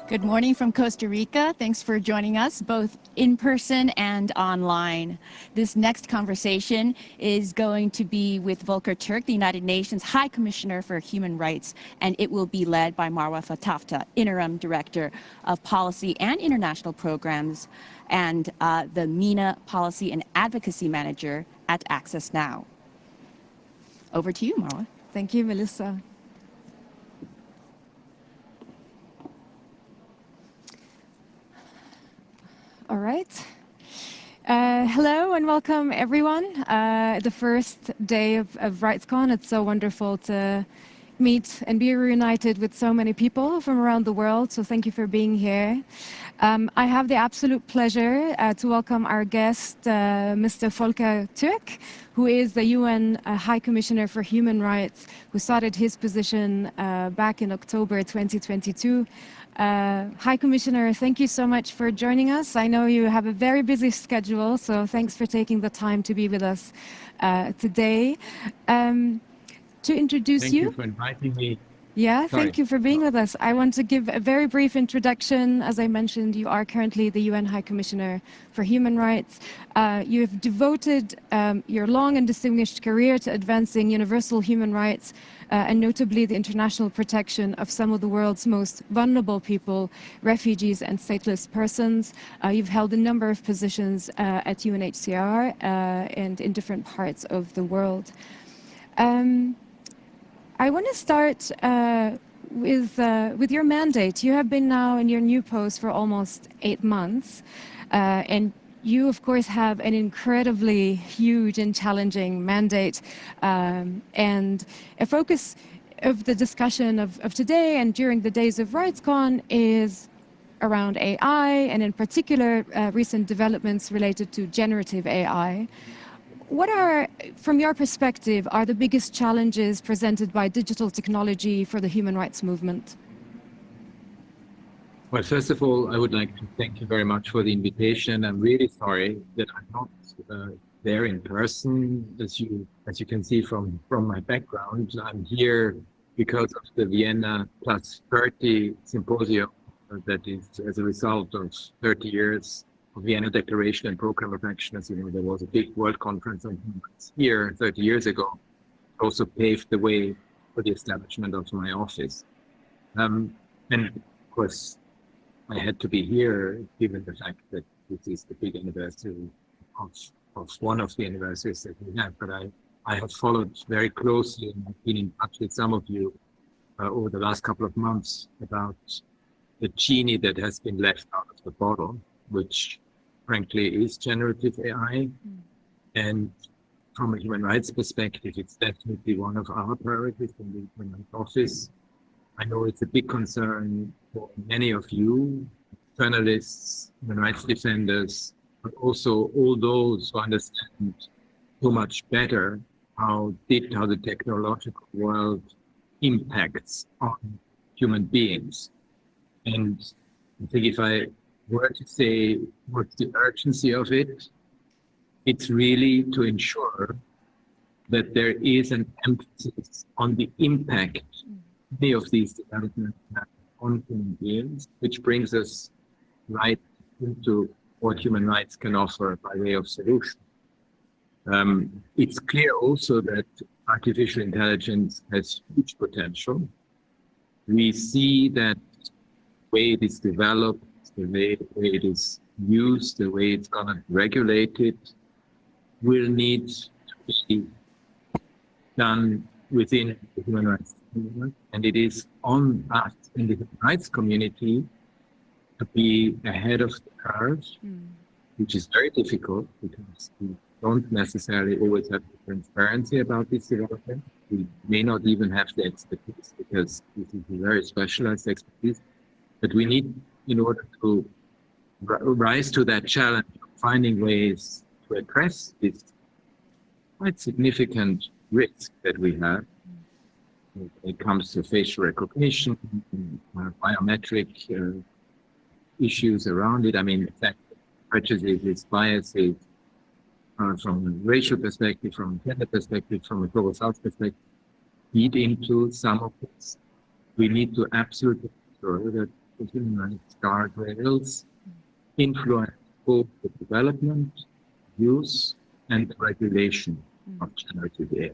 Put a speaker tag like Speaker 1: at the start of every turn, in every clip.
Speaker 1: Good morning from Costa Rica. Thanks for joining us both in person and online. This next conversation is going to be with Volker Türk, the United Nations High Commissioner for Human Rights, and it will be led by Marwa Fatafta, Interim Director of Policy and International Programs, and the MENA Policy and Advocacy Manager at Access Now. Over to you, Marwa.
Speaker 2: Thank you, Melissa. All right. Hello and welcome, everyone. The first day of RightsCon. It's so wonderful to meet and be reunited with so many people from around the world. So thank you for being here. I have the absolute pleasure to welcome our guest, Mr. Volker Türk, who is the UN High Commissioner for Human Rights, who started his position back in October 2022. High Commissioner, thank you so much for joining us. I know you have a very busy schedule, so thanks for taking the time to be with us today. To introduce
Speaker 3: Thank you for inviting me.
Speaker 2: Yeah, thank you for being with us. I want to give a very brief introduction. As I mentioned, you are currently the UN High Commissioner for Human Rights. You have devoted your long and distinguished career to advancing universal human rights, and notably the international protection of some of the world's most vulnerable people, refugees and stateless persons. You've held a number of positions at UNHCR and in different parts of the world. I want to start with your mandate. You have been now in your new post for almost 8 months, and you, of course, have an incredibly huge and challenging mandate. And a focus of the discussion of today and during the days of RightsCon is around AI, and in particular, recent developments related to generative AI. What are, from your perspective, are the biggest challenges presented by digital technology for the human rights movement?
Speaker 3: Well, first of all, I would like to thank you very much for the invitation. I'm really sorry that I'm not there in person. As you can see from my background, I'm here because of the Vienna +30 symposium that is as a result of 30 years of Vienna Declaration and Program of Action. As you know, there was a big world conference on human rights here 30 years ago. It also paved the way for the establishment of my office. And of course, I had to be here given the fact that this is the big anniversary of one of the anniversaries that we have. But I have followed very closely and I've been in touch with some of you over the last couple of months about the genie that has been left out of the bottle, which frankly is generative AI. And from a human rights perspective, it's definitely one of our priorities in the Human Rights Office. I know it's a big concern for many of you, journalists, human rights defenders, but also all those who understand so much better how the technological world impacts on human beings. And I think if I were to say what's the urgency of it, it's really to ensure that there is an emphasis on the impact many of these developments have on human beings, which brings us right into what human rights can offer by way of solution. It's clear also that artificial intelligence has huge potential. We see that the way it is developed, the way it is used, the way it's going to be regulated, will need to be done within the human rights movement. And it is on us in the human rights community to be ahead of the curve, which is very difficult because we don't necessarily always have transparency about this development. We may not even have the expertise because this is a very specialized expertise. But we need, in order to rise to that challenge of finding ways to address this quite significant risk that we have when it comes to facial recognition, biometric issues around it. I mean, in fact, prejudices, biases, from a racial perspective, from a gender perspective, from a global south perspective, feed into some of this. We need to absolutely ensure that the human rights guardrails influence both the development, use, and regulation of generative AI.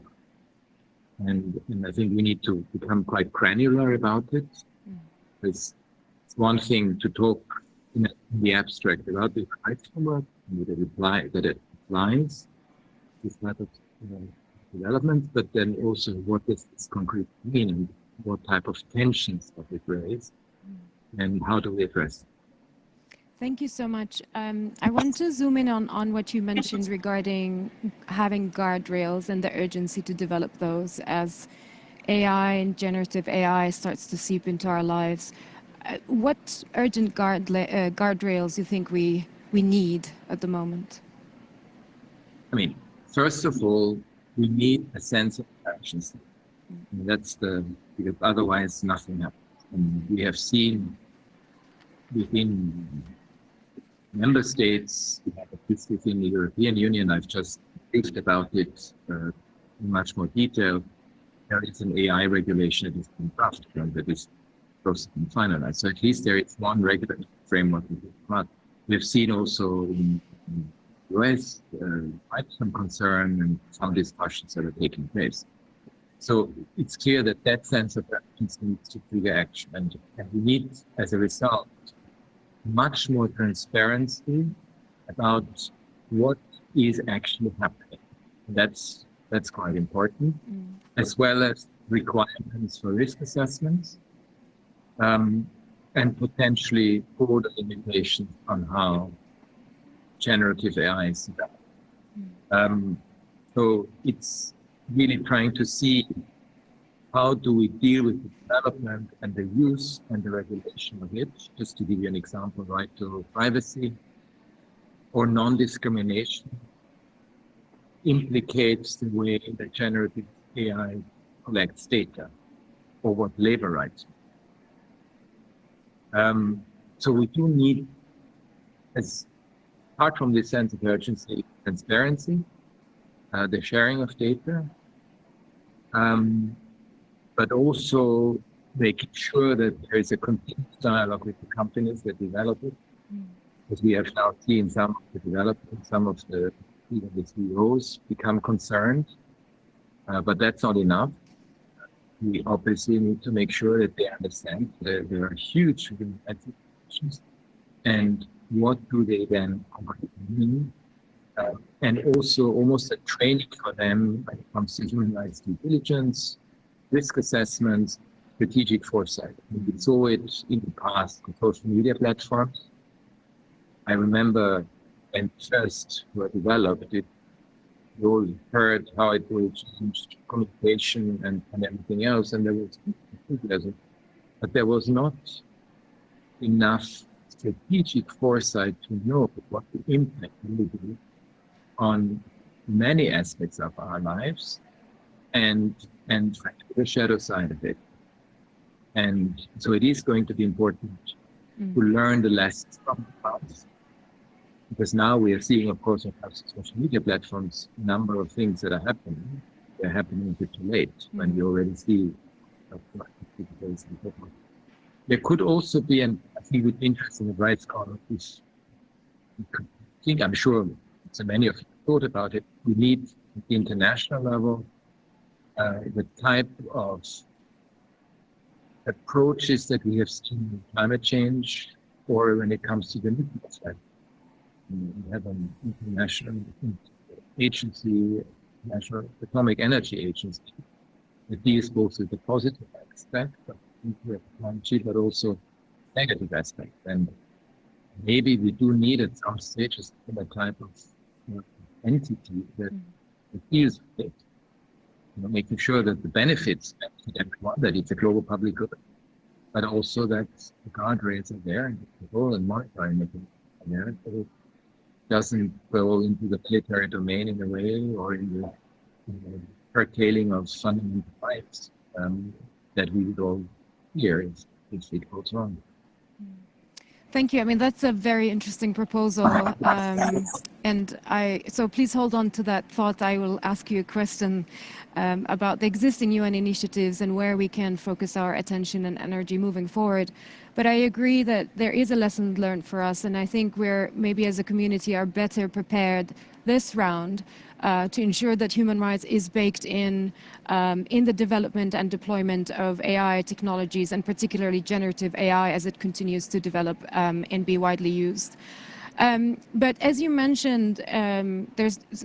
Speaker 3: And I think we need to become quite granular about it. It's one thing to talk in the abstract about the rights framework and that it applies this type of development, but then also what does this concretely mean and what type of tensions does it raise and how do we address it?
Speaker 2: Thank you so much. I want to zoom in on what you mentioned regarding having guardrails and the urgency to develop those as AI and generative AI starts to seep into our lives. What urgent guardrails do you think we need at the moment?
Speaker 3: I mean, first of all, we need a sense of urgency. Because otherwise nothing happens. And we have seen within member states, we have this within the European Union. I've just briefed about it in much more detail. There is an AI regulation that is being drafted and that is processed and finalized. So at least there is one regulatory framework. We've seen also in the US quite some concern and some discussions that are taking place. So it's clear that that sense of urgency needs to trigger action, and we need, as a result, much more transparency about what is actually happening. That's quite important, as well as requirements for risk assessments, and potentially broader limitations on how generative AI is done. So it's really trying to see how do we deal with the development and the use and the regulation of it. Just to give you an example, right to privacy or non-discrimination implicates the way that generative AI collects data or what labor rights. So we do need, as apart from this sense of urgency, transparency, the sharing of data, but also making sure that there is a continuous dialogue with the companies that develop it. Because we have now seen some of the developers, some of the CEOs become concerned, but that's not enough. We obviously need to make sure that they understand that there are huge implications and what do they then concretely mean. And also almost a training for them when it comes to human rights due diligence, risk assessments, strategic foresight. We saw it in the past on social media platforms. I remember when first were developed, you all heard how it will change communication and everything else, and there was enthusiasm. But there was not enough strategic foresight to know what the impact will be on many aspects of our lives and the shadow side of it. And so it is going to be important to learn the lessons from the past. Because now we are seeing, of course, across social media platforms, a number of things that are happening. They're happening a bit too late when we already see. There could also be, and I think it would be interesting at RightsCon, I'm sure so many of you thought about it, we need at the international level the type of approaches that we have seen in climate change or when it comes to the nuclear side. We have an international agency, National Atomic Energy Agency, that deals both with the positive aspect of nuclear technology, but also negative aspect. And maybe we do need at some stages a type of entity that deals with it, making sure that the benefits benefit everyone, that it's a global public good, but also that the guardrails are there and the control and monitoring mechanisms are there. So it doesn't go into the military domain in a way or in the curtailing of fundamental rights that we would all hear if it goes wrong.
Speaker 2: Thank you. I mean, that's a very interesting proposal. So please hold on to that thought. I will ask you a question about the existing UN initiatives and where we can focus our attention and energy moving forward. But I agree that there is a lesson learned for us, and I think we're maybe as a community are better prepared this round to ensure that human rights is baked in the development and deployment of AI technologies, and particularly generative AI as it continues to develop and be widely used. But as you mentioned,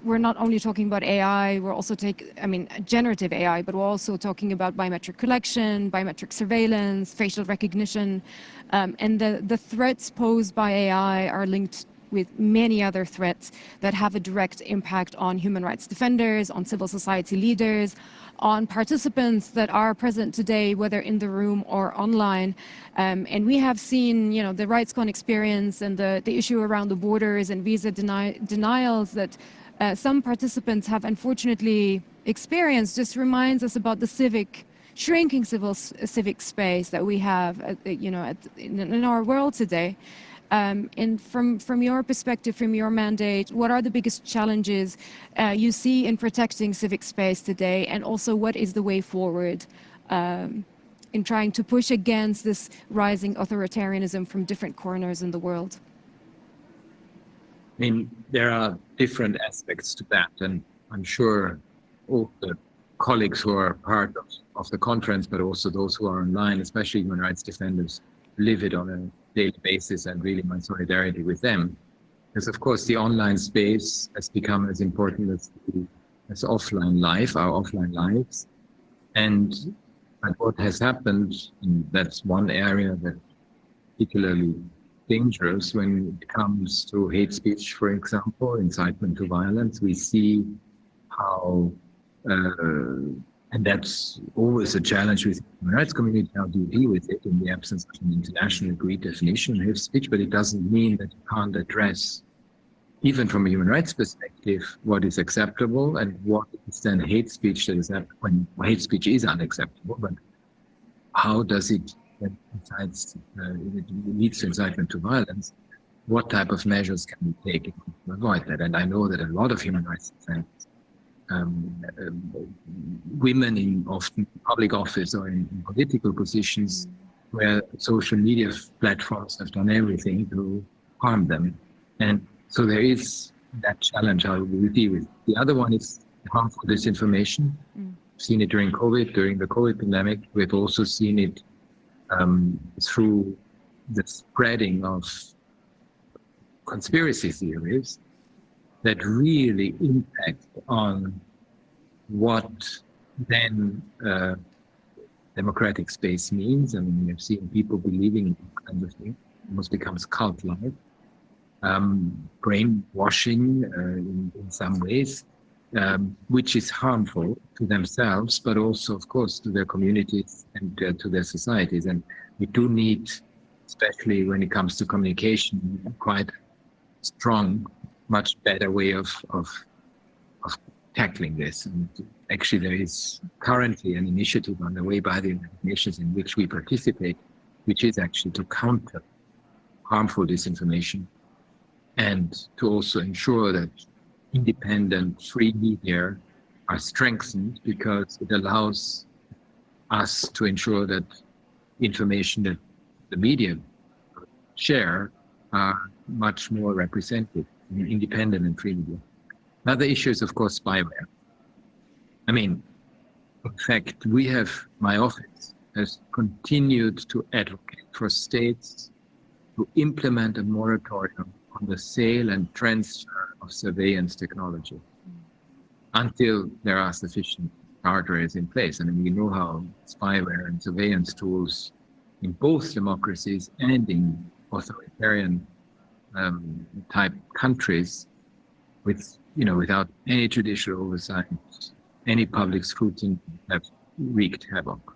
Speaker 2: we're not only talking about AI, we're also generative AI, but we're also talking about biometric collection, biometric surveillance, facial recognition, and the threats posed by AI are linked with many other threats that have a direct impact on human rights defenders, on civil society leaders, on participants that are present today, whether in the room or online. And we have seen, the RightsCon experience and the issue around the borders and visa denials that some participants have unfortunately experienced just reminds us about the shrinking civic space that we have, in our world today. And from your perspective, from your mandate, what are the biggest challenges you see in protecting civic space today? And also, what is the way forward in trying to push against this rising authoritarianism from different corners in the world?
Speaker 3: I mean, there are different aspects to that, and I'm sure all the colleagues who are part of the conference, but also those who are online, especially human rights defenders, live it on a daily basis, and really my solidarity with them. Because of course the online space has become as important as offline life, our offline lives. And what has happened, and that's one area that's particularly dangerous when it comes to hate speech, for example, incitement to violence. We see how and that's always a challenge with the human rights community. How do you deal with it in the absence of an international agreed definition of hate speech? But it doesn't mean that you can't address, even from a human rights perspective, what is acceptable and what is then hate speech that is when hate speech is unacceptable. But how does it, when it leads to incitement to violence, what type of measures can we take to avoid that? And I know that a lot of human rights defenders, women in often public office or in political positions where social media platforms have done everything to harm them. And so there is that challenge how we deal with. The other one is harmful disinformation. We've seen it during COVID, during the COVID pandemic. We've also seen it through the spreading of conspiracy theories that really impact on what then democratic space means. I mean, we've seen people believing in all kinds of things. It almost becomes cult-like. Brainwashing in some ways, which is harmful to themselves, but also, of course, to their communities and to their societies. And we do need, especially when it comes to communication, quite strong, much better way of tackling this. And actually there is currently an initiative underway by the United Nations in which we participate, which is actually to counter harmful disinformation and to also ensure that independent, free media are strengthened, because it allows us to ensure that information that the media share are much more represented, independent and free media. Another issue is, of course, spyware. I mean, in fact, my office has continued to advocate for states to implement a moratorium on the sale and transfer of surveillance technology until there are sufficient guardrails in place. And we know how spyware and surveillance tools in both democracies and in authoritarian type countries, without any judicial oversight, any public scrutiny, have wreaked havoc.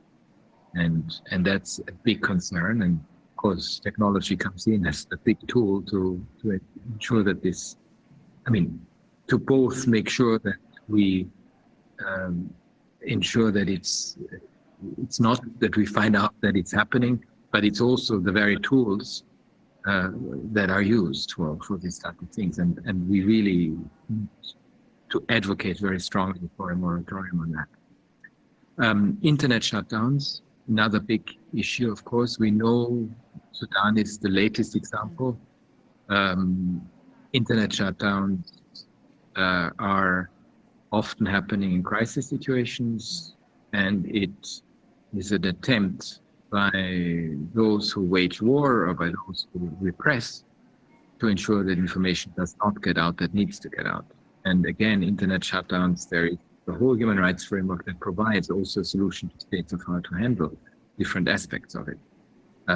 Speaker 3: And that's a big concern. And of course, technology comes in as a big tool to ensure that to both make sure that we ensure that it's not that we find out that it's happening, but it's also the very tools that are used for these type of things. And we really need to advocate very strongly for a moratorium on that. Internet shutdowns, another big issue, of course. We know Sudan is the latest example. Internet shutdowns are often happening in crisis situations, and it is an attempt by those who wage war or by those who repress to ensure that information does not get out that needs to get out. And again, internet shutdowns, there is the whole human rights framework that provides also a solution to states of how to handle different aspects of it.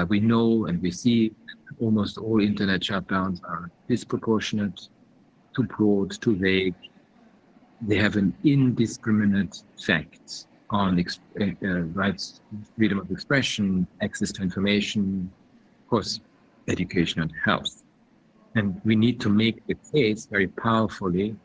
Speaker 3: We know and we see almost all internet shutdowns are disproportionate, too broad, too vague. They have an indiscriminate effect on rights, freedom of expression, access to information, of course, education and health. And we need to make the case very powerfully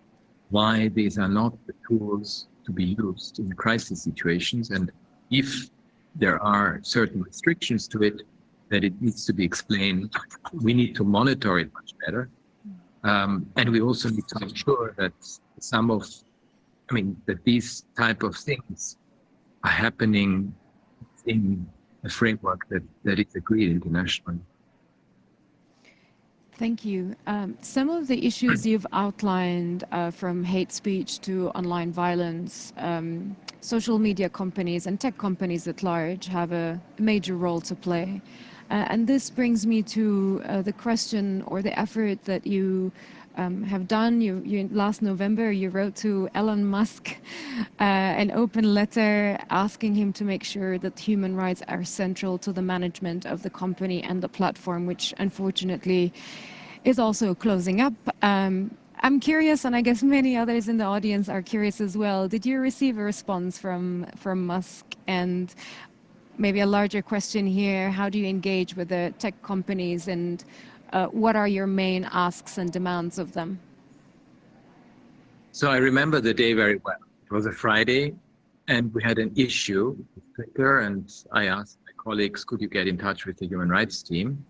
Speaker 3: why these are not the tools to be used in crisis situations. And if there are certain restrictions to it, that it needs to be explained. We need to monitor it much better. And we also need to ensure that that these type of things are happening in a framework that is agreed internationally.
Speaker 2: Thank you. Some of the issues you've outlined, from hate speech to online violence, social media companies and tech companies at large have a major role to play. And this brings me to the question or the effort that you have done. You last November, you wrote to Elon Musk an open letter asking him to make sure that human rights are central to the management of the company and the platform, which unfortunately is also closing up. I'm curious, and I guess many others in the audience are curious as well. Did you receive a response from Musk? And maybe a larger question here, how do you engage with the tech companies, and what are your main asks and demands of them?
Speaker 3: So I remember the day very well. It was a Friday, and we had an issue with Twitter, and I asked my colleagues, could you get in touch with the human rights team?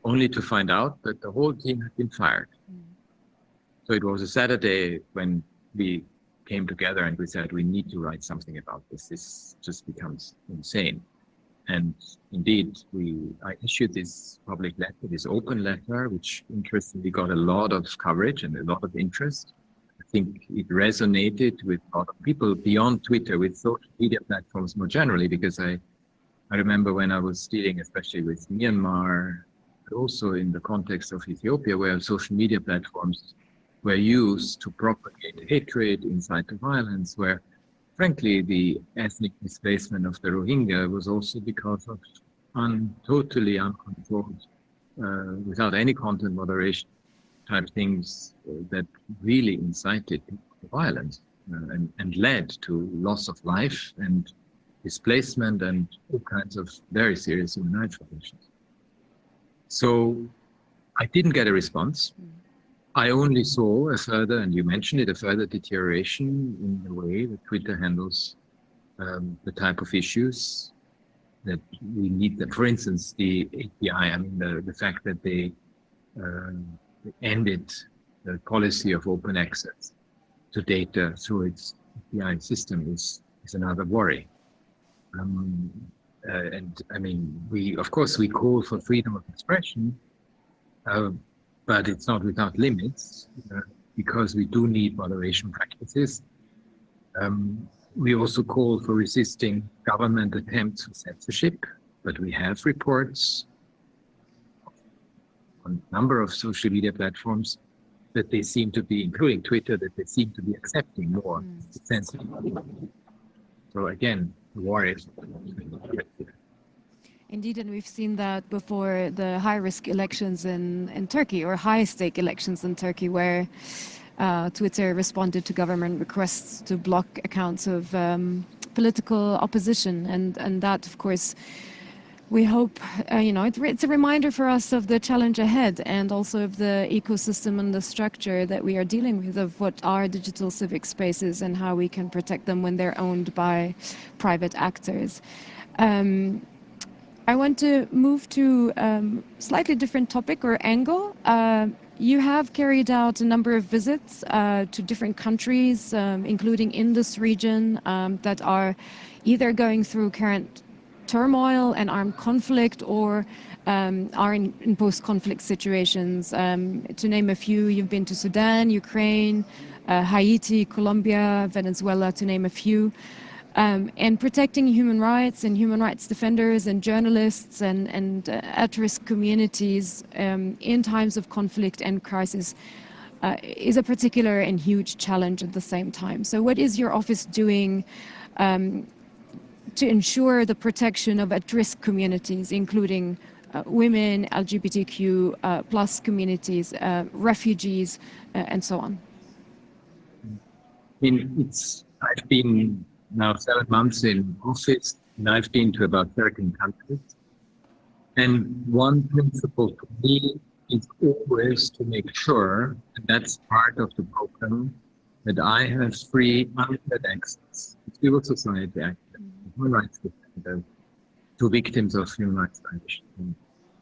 Speaker 3: Only to find out that the whole team had been fired. So it was a Saturday when we came together and we said, we need to write something about this. This just becomes insane. And indeed, I issued this public letter, this open letter, which interestingly got a lot of coverage and a lot of interest. I think it resonated with a lot of people beyond Twitter, with social media platforms more generally, because I remember when I was dealing especially with Myanmar, but also in the context of Ethiopia, where social media platforms were used to propagate hatred, incite to violence, where frankly, the ethnic displacement of the Rohingya was also because of totally uncontrolled, without any content moderation type things that really incited violence and led to loss of life and displacement and all kinds of very serious human rights violations. So I didn't get a response. I only saw a further, and you mentioned it, a further deterioration in the way that Twitter handles the type of issues that we need. That, for instance, the API, the fact that they ended the policy of open access to data through its API system is another worry. We call for freedom of expression, but it's not without limits, because we do need moderation practices. We also call for resisting government attempts for censorship, but we have reports on a number of social media platforms that they seem to be, including Twitter, that they seem to be accepting more censorship. So again, the war is
Speaker 2: Indeed, and we've seen that before the high-risk elections in Turkey, or high-stake elections in Turkey, where Twitter responded to government requests to block accounts of political opposition. And that, of course, we hope, it's a reminder for us of the challenge ahead, and also of the ecosystem and the structure that we are dealing with, of what are digital civic spaces and how we can protect them when they're owned by private actors. I want to move to slightly different topic or angle. You have carried out a number of visits to different countries, including in this region, that are either going through current turmoil and armed conflict or are in post-conflict situations. To name a few, you've been to Sudan, Ukraine, Haiti, Colombia, Venezuela, to name a few. And protecting human rights and human rights defenders and journalists and at-risk communities in times of conflict and crisis is a particular and huge challenge at the same time. So what is your office doing to ensure the protection of at-risk communities, including women, LGBTQ plus communities, refugees, and so on?
Speaker 3: I've been now 7 months in office, and I've been to about 13 countries. And one principle for me is always to make sure, and that's part of the program, that I have free, unlimited access to civil society actors, human rights defenders, to victims of human rights violations. And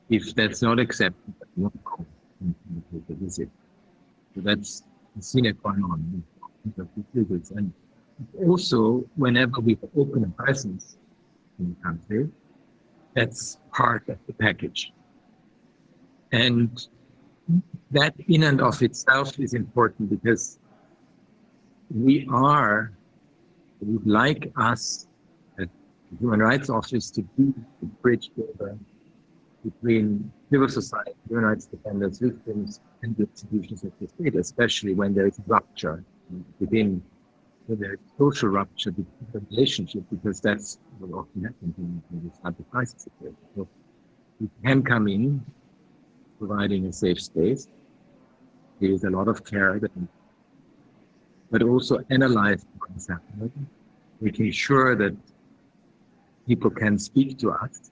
Speaker 3: if that's not accepted, I won't go into the visit. So that's the sine qua non of these visits. And also, whenever we open a presence in the country, that's part of the package. And that in and of itself is important because we would like us at the Human Rights Office to be the bridge builder between civil society, human rights defenders, victims, and the institutions of the state, especially when there is rupture within the social rupture between the relationship, because that's what often happens in this type of crisis situation. So we can come in providing a safe space. There is a lot of care, but also analyze what is happening, making sure that people can speak to us,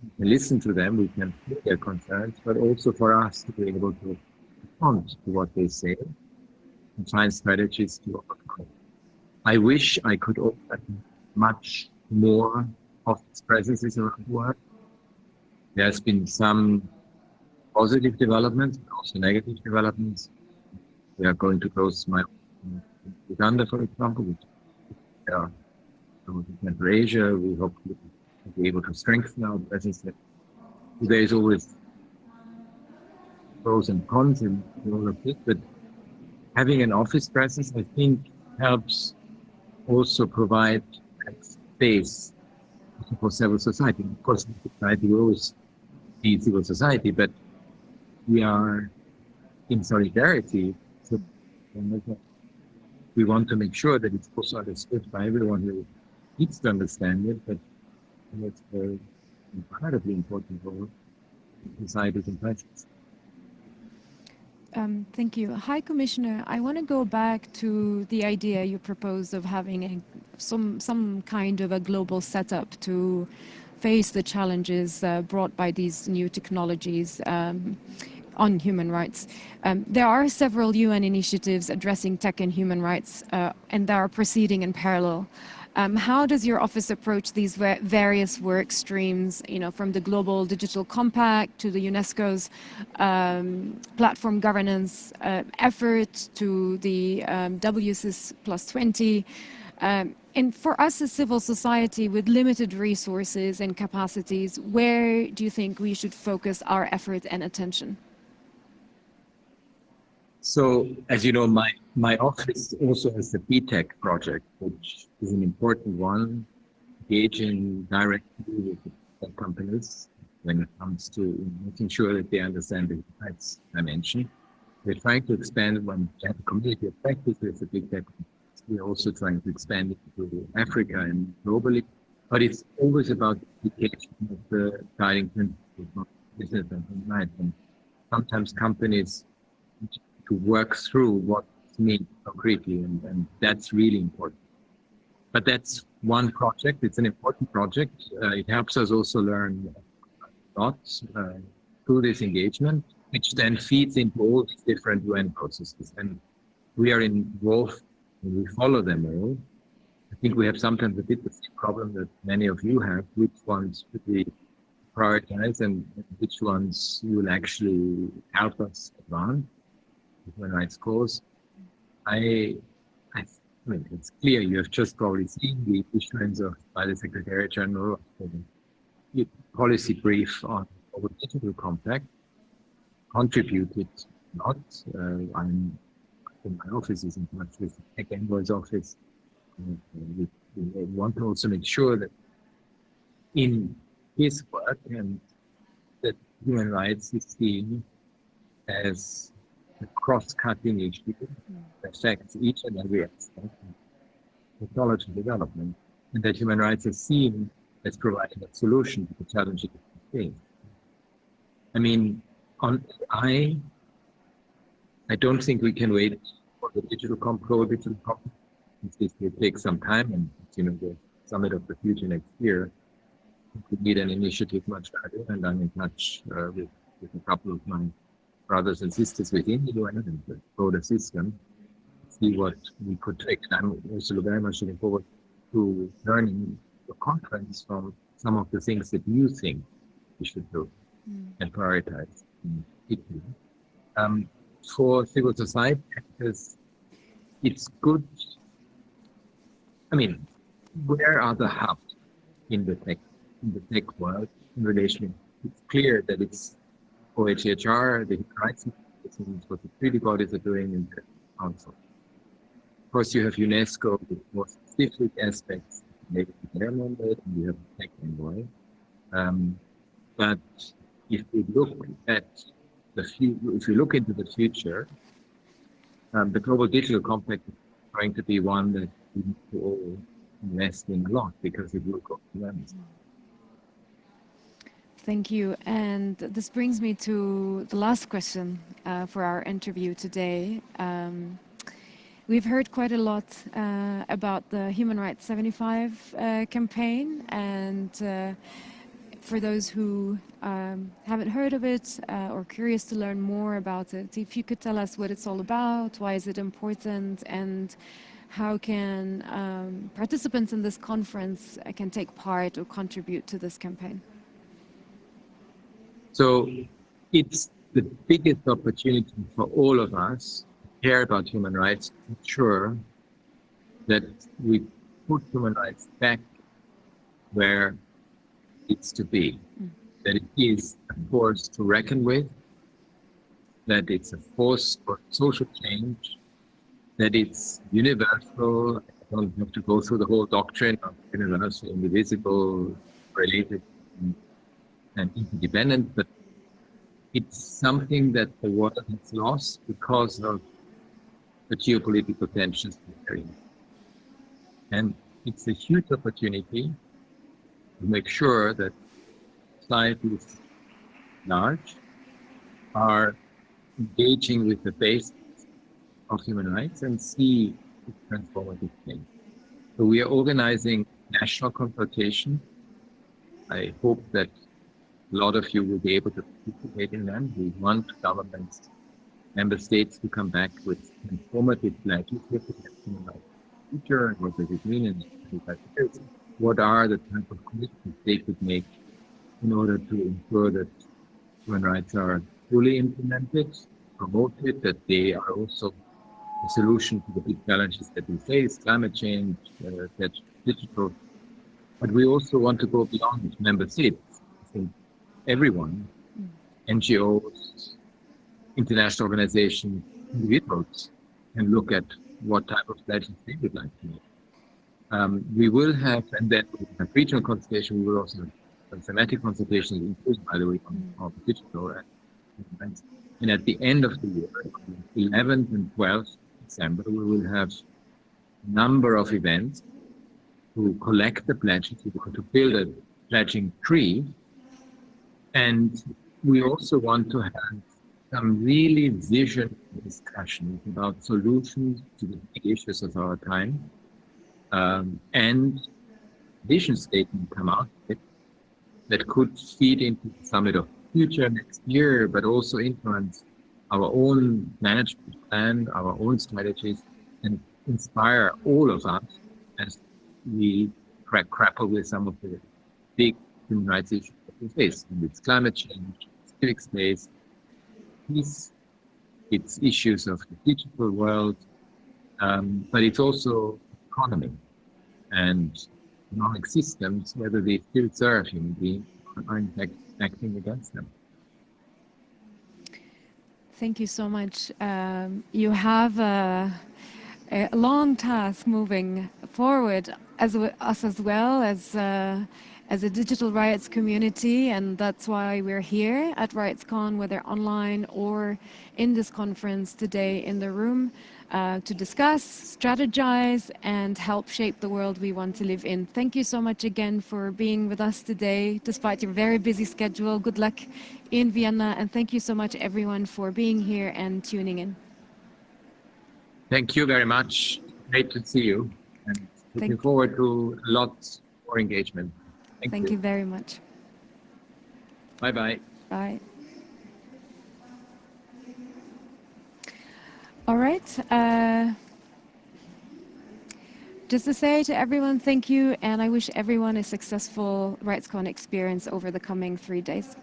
Speaker 3: we can listen to them, we can hear their concerns, but also for us to be able to respond to what they say and find strategies to overcome. I wish I could open much more office presences around the world. There's been some positive developments, but also negative developments. We are going to close my Uganda, for example, which for Asia. We hope to be able to strengthen our presence. There is always pros and cons in all of this, but having an office presence, I think, helps also provide space for civil society. Of course, society will always be civil society, but we are in solidarity. So we want to make sure that it's also understood by everyone who needs to understand it, but it's an incredibly important role in societies and places.
Speaker 2: Thank you. High Commissioner, I want to go back to the idea you proposed of having some kind of a global setup to face the challenges brought by these new technologies on human rights. There are several UN initiatives addressing tech and human rights, and they are proceeding in parallel. How does your office approach these various work streams, from the Global Digital Compact to the UNESCO's platform governance efforts to the WSIS plus 20? And for us as civil society with limited resources and capacities, where do you think we should focus our effort and attention?
Speaker 3: So, as you know, my office also has the BTEC project, which is an important one, engaging directly with the companies when it comes to making sure that they understand the rights dimension. We're trying to expand when we have a community of practice with the BTEC. We're also trying to expand it to Africa and globally, but it's always about the application of the guiding principles of business and human rights. And sometimes companies to work through what it means concretely, and that's really important. But that's one project. It's an important project. It helps us also learn a lot through this engagement, which then feeds into all these different UN processes. And we are involved, and we follow them all. I think we have sometimes a bit the same problem that many of you have, which ones should we prioritize and which ones will actually help us advance the human rights cause. I mean, it's clear you have just probably seen the issuance by the Secretary General of the policy brief on the digital compact. Contributed a lot. I'm in my office is in touch with the Tech Envoy's office. We want to also make sure that in his work and that human rights is seen as a cross-cutting issue that affects each and every aspect of technology development, and that human rights is seen as providing a solution to the challenges we face. I mean, on AI, I don't think we can wait for the global digital compact. This will take some time, and the Summit of the Future next year, we need an initiative much earlier, and I'm in touch with a couple of my brothers and sisters within the UN and the broader system, see what we could take. And I'm also very much looking forward to learning the conference from some of the things that you think we should do and prioritize. For civil society actors, it's good. I mean, where are the hubs in the tech world in relation? It's clear that it's OHCHR, the human rights institutions, what the treaty bodies are doing in the council. Of course, you have UNESCO with more specific aspects, maybe their mandate, and you have the Tech Envoy. But if we look at if you look into the future, the global digital compact is going to be one that we need to all invest in a lot because it will go beyond.
Speaker 2: Thank you. And this brings me to the last question for our interview today. We've heard quite a lot about the Human Rights 75 campaign, and for those who haven't heard of it or curious to learn more about it, if you could tell us what it's all about, why is it important, and how can participants in this conference can take part or contribute to this campaign?
Speaker 3: So it's the biggest opportunity for all of us who care about human rights to ensure that we put human rights back where it's to be, that it is a force to reckon with, that it's a force for social change, that it's universal. I don't have to go through the whole doctrine of universal, indivisible, related, and interdependent, but it's something that the world has lost because of the geopolitical tensions. And it's a huge opportunity to make sure that societies large are engaging with the basics of human rights and see transformative change. So we are organizing national consultation. I hope that a lot of you will be able to participate in them. We want governments, member states to come back with informative pledges with the human rights future and what does it mean in 25 years. What are the type of commitments they could make in order to ensure that human rights are fully implemented, promoted, that they are also a solution to the big challenges that we face, climate change, digital. But we also want to go beyond member states. I think everyone, NGOs, international organizations, individuals, can look at what type of pledges they would like to make. We will have, and then we have regional consultation, we will also have thematic consultations, including, by the way, on digital. And at the end of the year, 11th and 12th December, we will have a number of events to collect the pledges, to build a pledging tree. And we also want to have some really vision discussions about solutions to the big issues of our time. And vision statement come out that could feed into the Summit of the Future next year, but also influence our own management plan, our own strategies, and inspire all of us as we grapple with some of the big human rights issues that we face. And it's climate change, civic space, peace, it's issues of the digital world, but it's also economy and economic systems, whether they still serve human beings or are in fact acting against them.
Speaker 2: Thank you so much. You have a long task moving forward as us as well as a digital rights community, and that's why we're here at RightsCon, whether online or in this conference today in the room, to discuss, strategize, and help shape the world we want to live in. Thank you so much again for being with us today, despite your very busy schedule. Good luck in Vienna, and thank you so much everyone for being here and tuning in.
Speaker 3: Thank you very much. Great to see you, and looking forward to lots more engagement.
Speaker 2: Thank you very much.
Speaker 3: Bye-bye.
Speaker 2: Bye. All right. Just to say to everyone, thank you, and I wish everyone a successful RightsCon experience over the coming 3 days.